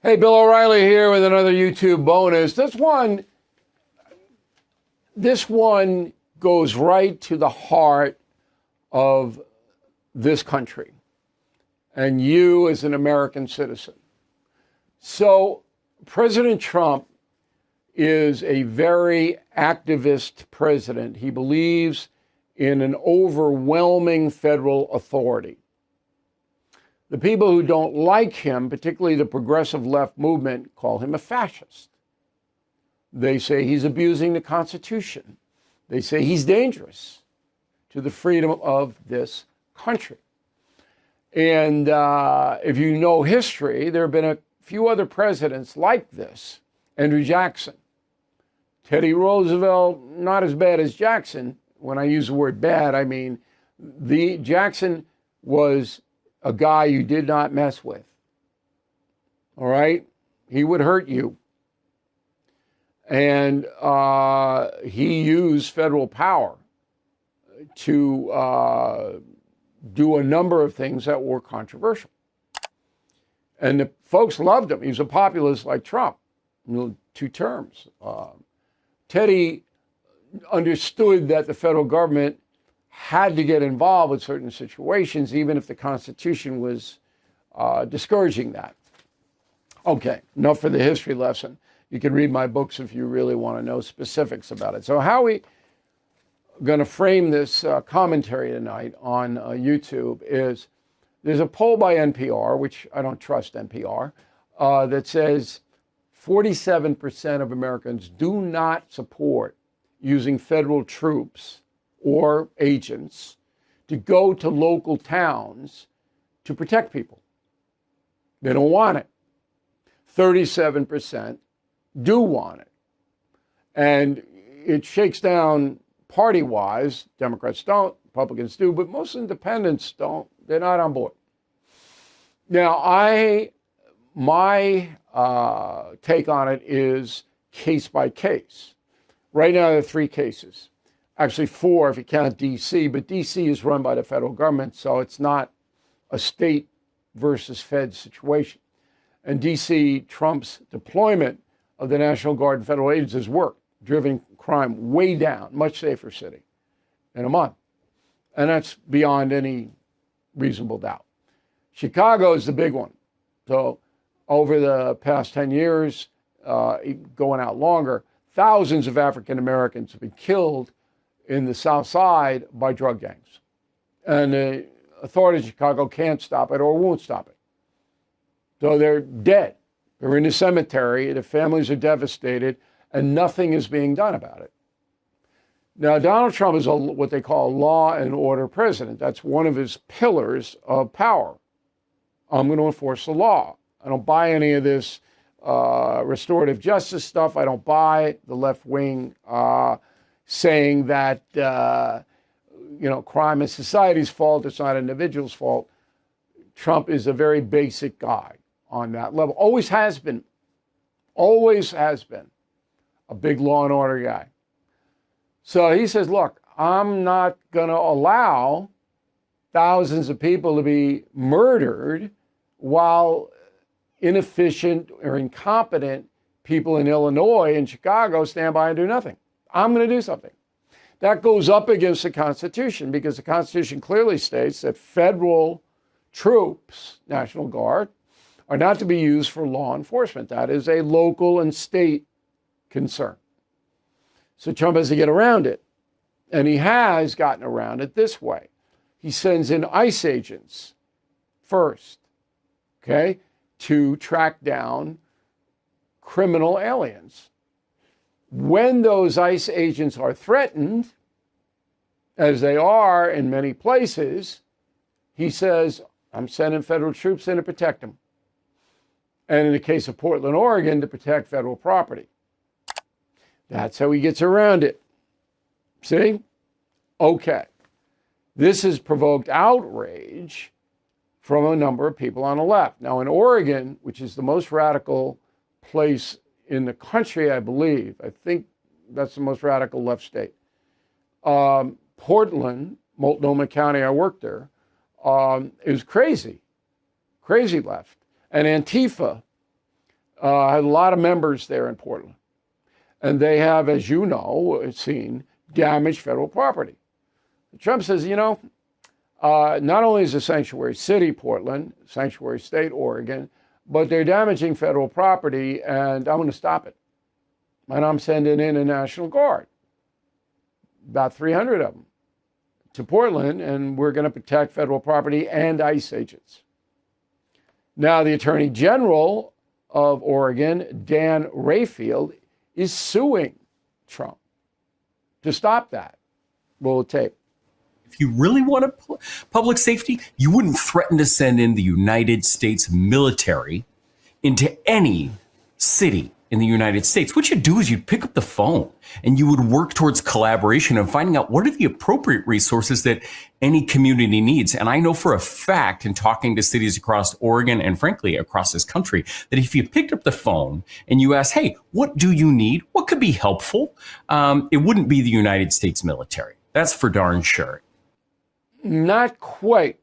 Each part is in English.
Hey, Bill O'Reilly here with another YouTube bonus. This one goes right to the heart of this country and you as an American citizen. So President Trump is a very activist president. He believes in an overwhelming federal authority. The people who don't like him, particularly the progressive left movement, call him a fascist. They say he's abusing the Constitution. They say he's dangerous to the freedom of this country. And if you know history, there have been a few other presidents like this. Andrew Jackson, Teddy Roosevelt, not as bad as Jackson. When I use the word bad, I mean Jackson was a guy you did not mess with. All right? He would hurt you. And he used federal power to do a number of things that were controversial. And the folks loved him. He was a populist like Trump, 2 terms. Teddy understood that the federal government had to get involved with certain situations, even if the Constitution was discouraging that. Okay, enough for the history lesson. You can read my books if you really want to know specifics about it. So how we going to frame this commentary tonight on YouTube is there's a poll by NPR, which I don't trust NPR, that says 47% of Americans do not support using federal troops or agents to go to local towns to protect people. They don't want it. 37% do want it. And it shakes down party-wise. Democrats don't, Republicans do, but most independents don't. They're not on board. Now, my take on it is case by case. Right now, there are 3 cases. Actually 4 if you count D.C., but D.C. is run by the federal government, so it's not a state versus Fed situation. And D.C., Trump's deployment of the National Guard and federal agents has worked, driven crime way down, much safer city in a month. And that's beyond any reasonable doubt. Chicago is the big one. So over the past 10 years, going out longer, thousands of African Americans have been killed in the South Side by drug gangs. And the authorities in Chicago can't stop it or won't stop it. So they're dead. They're in the cemetery, the families are devastated, and nothing is being done about it. Now, Donald Trump is what they call a law and order president. That's one of his pillars of power. I'm going to enforce the law. I don't buy any of this restorative justice stuff. I don't buy the left wing saying that crime is society's fault. It's not an individual's fault. Trump is a very basic guy on that level. Always has been. Always has been a big law and order guy. So he says, look, I'm not going to allow thousands of people to be murdered while inefficient or incompetent people in Illinois and Chicago stand by and do nothing. I'm going to do something. That goes up against the Constitution because the Constitution clearly states that federal troops, National Guard, are not to be used for law enforcement. That is a local and state concern. So Trump has to get around it. And he has gotten around it this way. He sends in ICE agents first, okay, to track down criminal aliens. When those ICE agents are threatened, as they are in many places, he says, I'm sending federal troops in to protect them. And in the case of Portland, Oregon, to protect federal property. That's how he gets around it. See? Okay. This has provoked outrage from a number of people on the left. Now, in Oregon, which is the most radical place in the country, I believe, I think that's the most radical left state. Portland, Multnomah County, I worked there, is crazy left. And Antifa had a lot of members there in Portland. And they have, as you know, seen, damaged federal property. Trump says, not only is a sanctuary city, Portland, sanctuary state, Oregon, but they're damaging federal property, and I'm going to stop it. And I'm sending in a National Guard, about 300 of them, to Portland, and we're going to protect federal property and ICE agents. Now, the Attorney General of Oregon, Dan Rayfield, is suing Trump to stop that. Roll the tape. If you really want public safety, you wouldn't threaten to send in the United States military into any city in the United States. What you'd do is you'd pick up the phone and you would work towards collaboration and finding out what are the appropriate resources that any community needs. And I know for a fact, in talking to cities across Oregon and frankly across this country, that if you picked up the phone and you asked, hey, what do you need? What could be helpful? It wouldn't be the United States military. That's for darn sure. Not quite,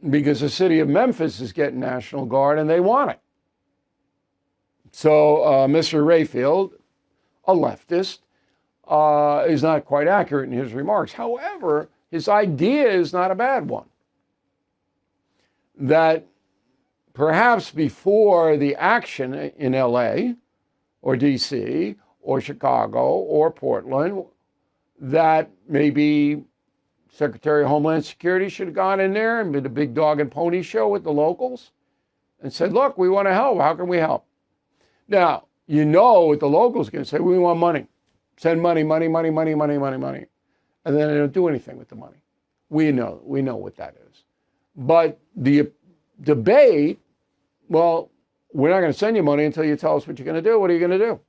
because the city of Memphis is getting National Guard and they want it. So Mr. Rayfield, a leftist, is not quite accurate in his remarks. However, his idea is not a bad one. That perhaps before the action in LA or DC or Chicago or Portland, that maybe Secretary of Homeland Security should have gone in there and did a big dog and pony show with the locals and said, look, we want to help. How can we help? Now, what the locals are going to say, we want money. Send money, money, money, money, money, money, money. And then they don't do anything with the money. We know what that is. But the debate, well, we're not going to send you money until you tell us what you're going to do. What are you going to do?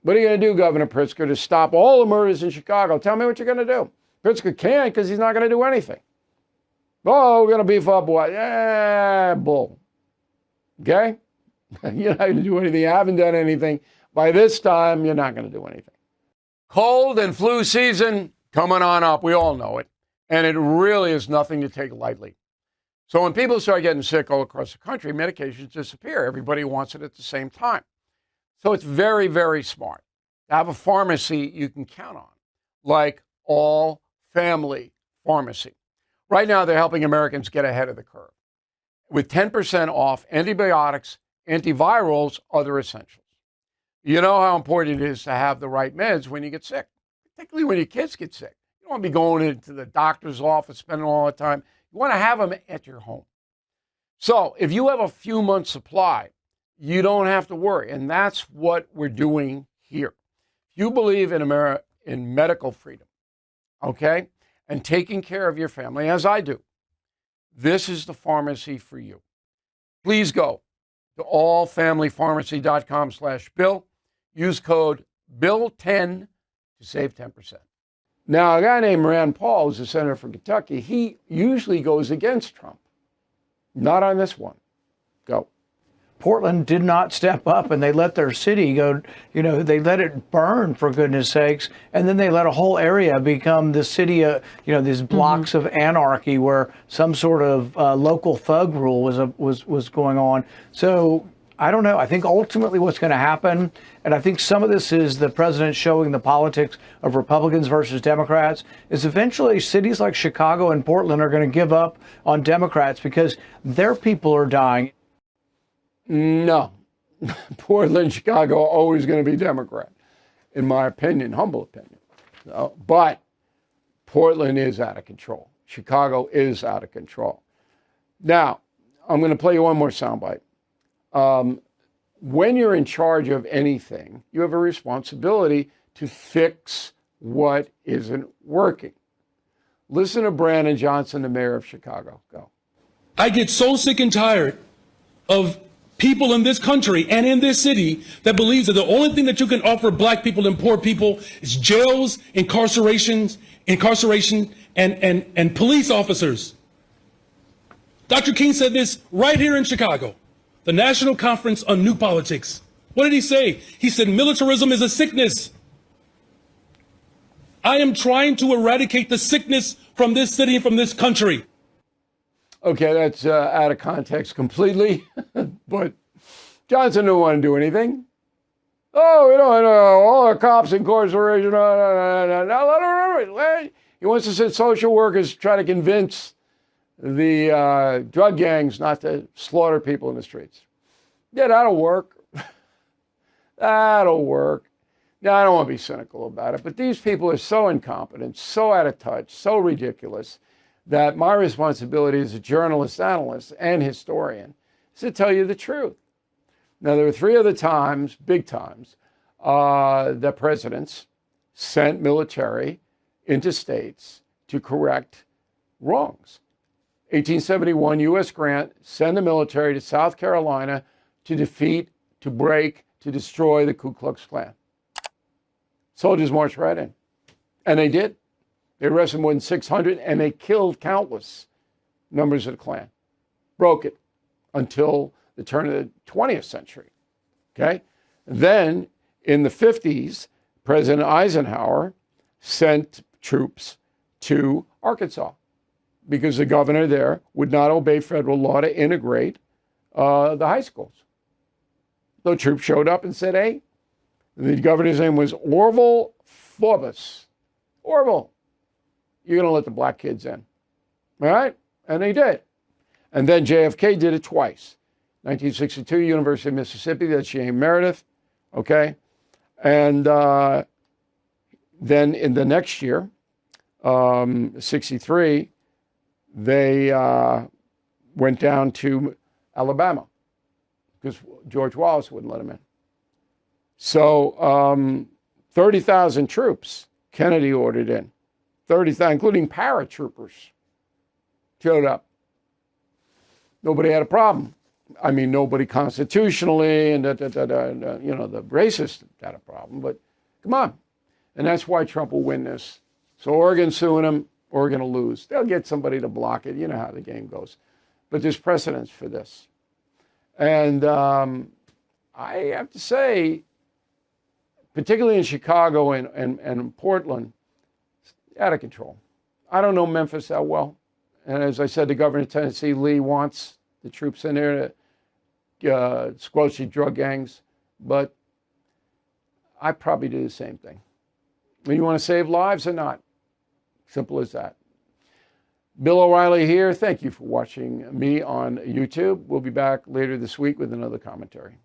What are you going to do, Governor Pritzker, to stop all the murders in Chicago? Tell me what you're going to do. Pritzker can't because he's not going to do anything. Oh, we're going to beef up what? Yeah, bull. Okay? You're not going to do anything. You haven't done anything. By this time, you're not going to do anything. Cold and flu season coming on up. We all know it. And it really is nothing to take lightly. So when people start getting sick all across the country, medications disappear. Everybody wants it at the same time. So it's very, very smart to have a pharmacy you can count on, like All Family Pharmacy. Right now, they're helping Americans get ahead of the curve with 10% off antibiotics, antivirals, other essentials. You know how important it is to have the right meds when you get sick, particularly when your kids get sick. You don't want to be going into the doctor's office, spending all the time. You want to have them at your home. So if you have a few months' supply, you don't have to worry. And that's what we're doing here. If you believe in medical freedom, okay, and taking care of your family, as I do, this is the pharmacy for you. Please go to allfamilypharmacy.com/Bill. Use code BILL10 to save 10%. Now, a guy named Rand Paul, who's a senator from Kentucky, he usually goes against Trump. Not on this one. Go. Portland did not step up, and they let their city go, they let it burn, for goodness sakes. And then they let a whole area become the city, these blocks of anarchy where some sort of local thug rule was going on. So I don't know. I think ultimately what's going to happen, and I think some of this is the president showing the politics of Republicans versus Democrats, is eventually cities like Chicago and Portland are going to give up on Democrats because their people are dying. No. Portland, Chicago are always going to be Democrat, in my opinion, humble opinion. But Portland is out of control. Chicago is out of control. Now, I'm going to play you one more soundbite. When you're in charge of anything, you have a responsibility to fix what isn't working. Listen to Brandon Johnson, the mayor of Chicago. Go. I get so sick and tired of people in this country and in this city that believes that the only thing that you can offer black people and poor people is jails, incarceration, and police officers. Dr. King said this right here in Chicago, the National Conference on New Politics. What did he say? He said, militarism is a sickness. I am trying to eradicate the sickness from this city and from this country. Okay, that's out of context completely, but Johnson didn't want to do anything. Oh, we don't know, all our cops incarceration. He wants to send social workers to try to convince the drug gangs not to slaughter people in the streets. Yeah, that'll work. That'll work. Now, I don't want to be cynical about it, but these people are so incompetent, so out of touch, so ridiculous, that my responsibility as a journalist, analyst, and historian is to tell you the truth. Now, there were 3 other times, big times, that presidents sent military into states to correct wrongs. 1871, U.S. Grant sent the military to South Carolina to defeat, to break, to destroy the Ku Klux Klan. Soldiers marched right in. And they did. They arrested more than 600, and they killed countless members of the Klan. Broke it until the turn of the 20th century. Okay? Then, in the 50s, President Eisenhower sent troops to Arkansas because the governor there would not obey federal law to integrate the high schools. The troops showed up and said, hey, the governor's name was Orville Forbes. Orville, you're going to let the black kids in. All right? And they did. And then JFK did it twice. 1962, University of Mississippi, that's James Meredith. Okay? And then in the next year, 63, they went down to Alabama because George Wallace wouldn't let them in. So 30,000 troops Kennedy ordered in, 30,000, including paratroopers, showed up. Nobody had a problem. I mean, nobody constitutionally, and the racists had a problem, but come on. And that's why Trump will win this. So Oregon's suing him, Oregon will lose. They'll get somebody to block it. You know how the game goes. But there's precedents for this. And I have to say, particularly in Chicago and Portland, it's out of control. I don't know Memphis that well. And as I said, the governor of Tennessee, Lee, wants the troops in there to squelch the drug gangs. But I probably do the same thing. You want to save lives or not? Simple as that. Bill O'Reilly here. Thank you for watching me on YouTube. We'll be back later this week with another commentary.